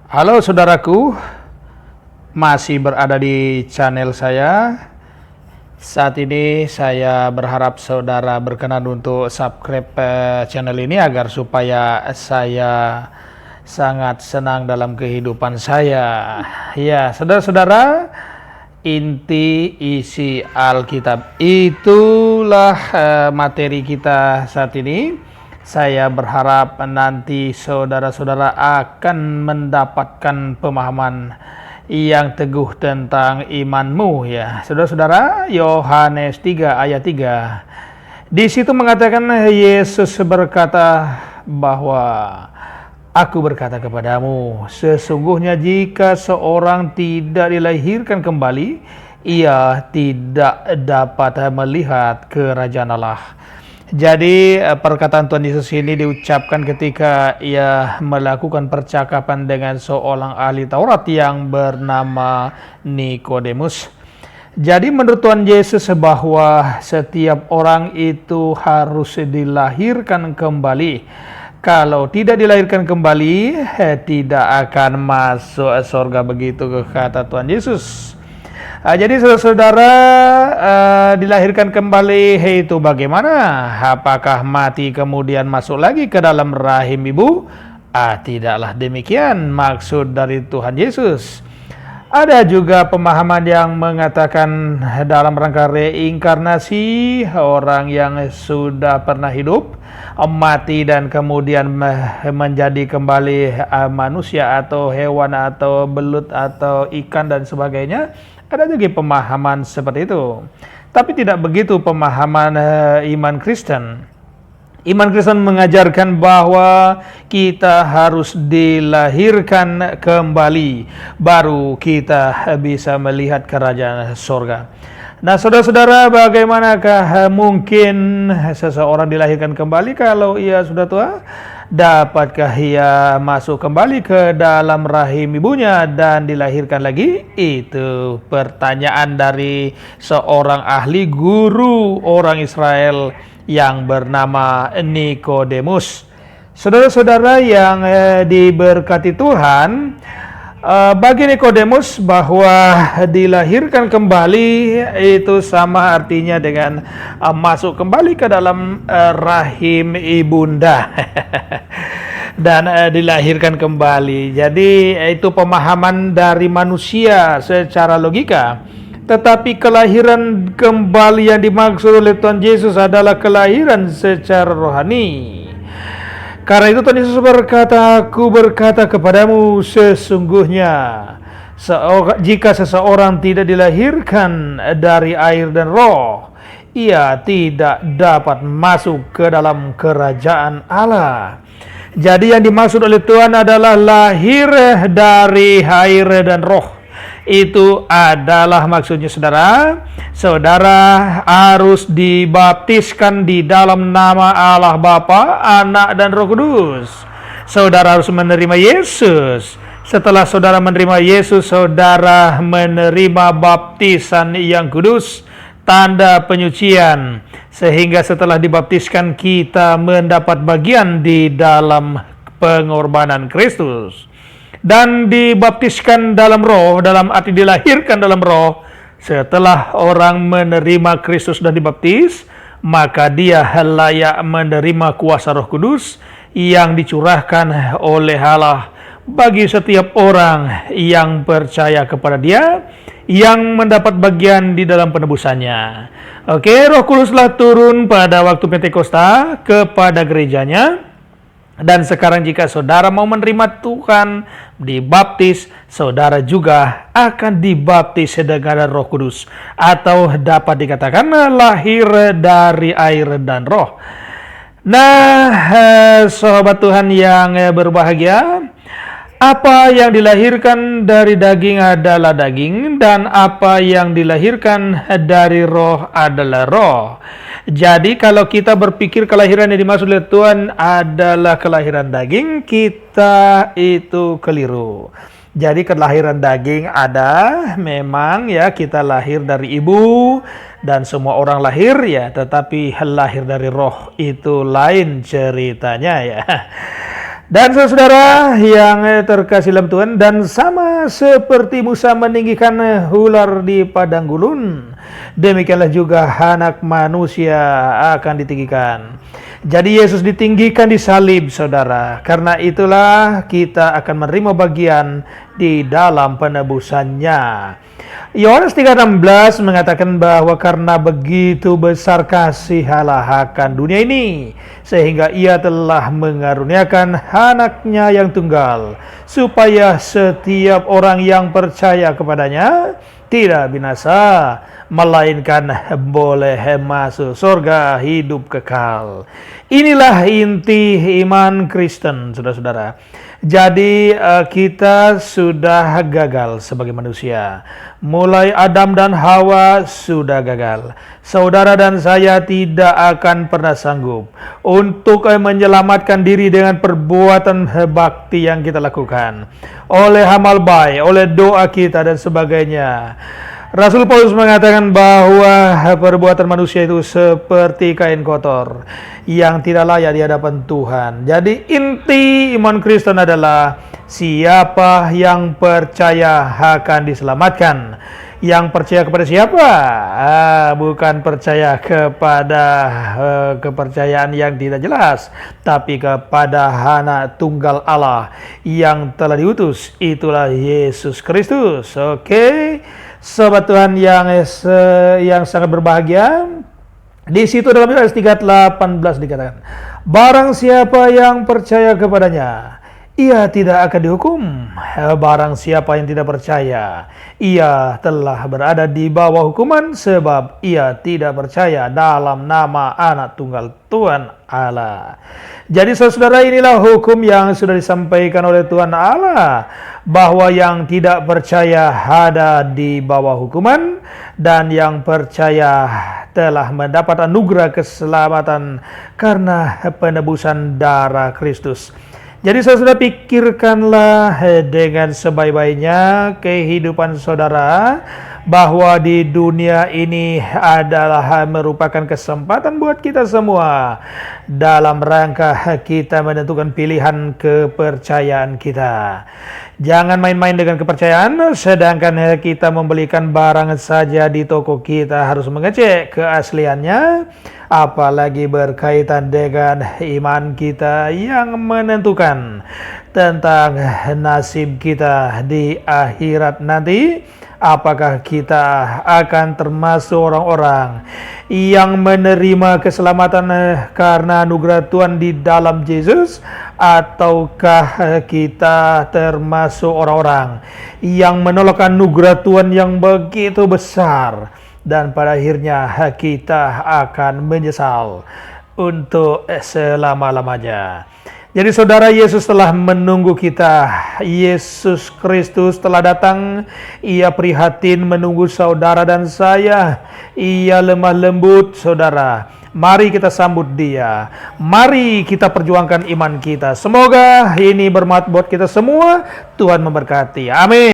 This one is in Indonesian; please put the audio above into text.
Halo saudaraku, masih berada di channel saya. Saat ini saya berharap saudara berkenan untuk subscribe channel ini agar supaya saya sangat senang dalam kehidupan saya. Ya, saudara-saudara, inti isi Alkitab itulah materi kita saat ini. Saya berharap nanti saudara-saudara akan mendapatkan pemahaman yang teguh tentang imanmu ya. Saudara-saudara, Yohanes 3 ayat 3. Di situ mengatakan Yesus berkata bahwa Aku berkata kepadamu, sesungguhnya jika seorang tidak dilahirkan kembali, ia tidak dapat melihat kerajaan Allah. Jadi perkataan Tuhan Yesus ini diucapkan ketika ia melakukan percakapan dengan seorang ahli Taurat yang bernama Nikodemus. Jadi menurut Tuhan Yesus bahwa setiap orang itu harus dilahirkan kembali. Kalau tidak dilahirkan kembali, tidak akan masuk surga, begitu kata Tuhan Yesus. Jadi saudara-saudara, dilahirkan kembali itu bagaimana? Apakah mati kemudian masuk lagi ke dalam rahim ibu? Tidaklah demikian maksud dari Tuhan Yesus. Ada juga pemahaman yang mengatakan dalam rangka reinkarnasi, orang yang sudah pernah hidup, mati dan kemudian menjadi kembali manusia atau hewan atau belut atau ikan dan sebagainya. Ada juga pemahaman seperti itu. Tapi tidak begitu pemahaman iman Kristen. Iman Kristen mengajarkan bahwa kita harus dilahirkan kembali, baru kita bisa melihat kerajaan surga. Nah, saudara-saudara, bagaimanakah mungkin seseorang dilahirkan kembali kalau ia sudah tua? Dapatkah ia masuk kembali ke dalam rahim ibunya dan dilahirkan lagi? Itu pertanyaan dari seorang ahli guru orang Israel yang bernama Nikodemus. Saudara-saudara yang diberkati Tuhan, bagi Nikodemus bahwa dilahirkan kembali itu sama artinya dengan masuk kembali ke dalam rahim ibunda dan dilahirkan kembali. Jadi itu pemahaman dari manusia secara logika. Tetapi kelahiran kembali yang dimaksud oleh Tuhan Yesus adalah kelahiran secara rohani. Karena itu Tuhan Yesus berkata, Aku berkata kepadamu, sesungguhnya jika seseorang tidak dilahirkan dari air dan roh, ia tidak dapat masuk ke dalam kerajaan Allah. Jadi yang dimaksud oleh Tuhan adalah lahir dari air dan roh. Itu adalah maksudnya saudara harus dibaptiskan di dalam nama Allah Bapa, Anak dan Roh Kudus. Saudara harus menerima Yesus. Setelah saudara menerima Yesus, saudara menerima baptisan yang kudus, tanda penyucian, sehingga setelah dibaptiskan kita mendapat bagian di dalam pengorbanan Kristus. Dan dibaptiskan dalam roh, dalam arti dilahirkan dalam roh. Setelah orang menerima Kristus dan dibaptis, maka dia layak menerima kuasa Roh Kudus yang dicurahkan oleh Allah bagi setiap orang yang percaya kepada Dia, yang mendapat bagian di dalam penebusannya. Oke, Roh Kuduslah turun pada waktu Pentakosta kepada gerejanya. Dan sekarang jika saudara mau menerima Tuhan, dibaptis, saudara juga akan dibaptis dengan Roh Kudus. Atau dapat dikatakan lahir dari air dan roh. Nah, sahabat Tuhan yang berbahagia, apa yang dilahirkan dari daging adalah daging, dan apa yang dilahirkan dari roh adalah roh. Jadi kalau kita berpikir kelahiran yang dimaksud oleh Tuhan adalah kelahiran daging, kita itu keliru. Jadi kelahiran daging ada, memang ya, kita lahir dari ibu dan semua orang lahir ya, tetapi lahir dari roh itu lain ceritanya ya. Dan saudara yang terkasih dalam Tuhan, dan sama seperti Musa meninggikan ular di padang gurun, demikianlah juga anak manusia akan ditinggikan. Jadi Yesus ditinggikan di salib, saudara. Karena itulah kita akan menerima bagian di dalam penebusannya. Yohanes 3:16 mengatakan bahwa karena begitu besar kasih Allah akan dunia ini, sehingga ia telah mengaruniakan anaknya yang tunggal, supaya setiap orang yang percaya kepadanya tidak binasa, melainkan boleh masuk surga hidup kekal. Inilah inti iman Kristen, saudara-saudara. Jadi kita sudah gagal sebagai manusia. Mulai Adam dan Hawa sudah gagal. Saudara dan saya tidak akan pernah sanggup untuk menyelamatkan diri dengan perbuatan bakti yang kita lakukan, oleh amal baik, oleh doa kita dan sebagainya. Rasul Paulus mengatakan bahwa perbuatan manusia itu seperti kain kotor yang tidak layak di hadapan Tuhan. Jadi inti iman Kristen adalah siapa yang percaya akan diselamatkan. Yang percaya kepada siapa? Bukan percaya kepada kepercayaan yang tidak jelas, tapi kepada Anak Tunggal Allah yang telah diutus. Itulah Yesus Kristus. Oke. Sobat Tuhan yang sangat berbahagia, di situ dalam Yohanes 3:18 dikatakan, barang siapa yang percaya kepadanya, ia tidak akan dihukum. Barang siapa yang tidak percaya, ia telah berada di bawah hukuman, sebab ia tidak percaya dalam nama Anak Tunggal Tuhan Allah. Jadi saudara, inilah hukum yang sudah disampaikan oleh Tuhan Allah, bahwa yang tidak percaya ada di bawah hukuman, dan yang percaya telah mendapat anugerah keselamatan karena penebusan darah Kristus. Jadi saudara, pikirkanlah dengan sebaik-baiknya kehidupan saudara, bahwa di dunia ini adalah merupakan kesempatan buat kita semua dalam rangka kita menentukan pilihan kepercayaan kita. Jangan main-main dengan kepercayaan, sedangkan kita membelikan barang saja di toko kita harus mengecek keasliannya, apalagi berkaitan dengan iman kita yang menentukan tentang nasib kita di akhirat nanti. Apakah kita akan termasuk orang-orang yang menerima keselamatan karena anugerah Tuhan di dalam Yesus, ataukah kita termasuk orang-orang yang menolak anugerah Tuhan yang begitu besar, dan pada akhirnya kita akan menyesal untuk selama-lamanya. Jadi saudara, Yesus telah menunggu kita. Yesus Kristus telah datang. Ia prihatin menunggu saudara dan saya. Ia lemah lembut, saudara. Mari kita sambut Dia. Mari kita perjuangkan iman kita. Semoga ini bermanfaat buat kita semua. Tuhan memberkati. Amin.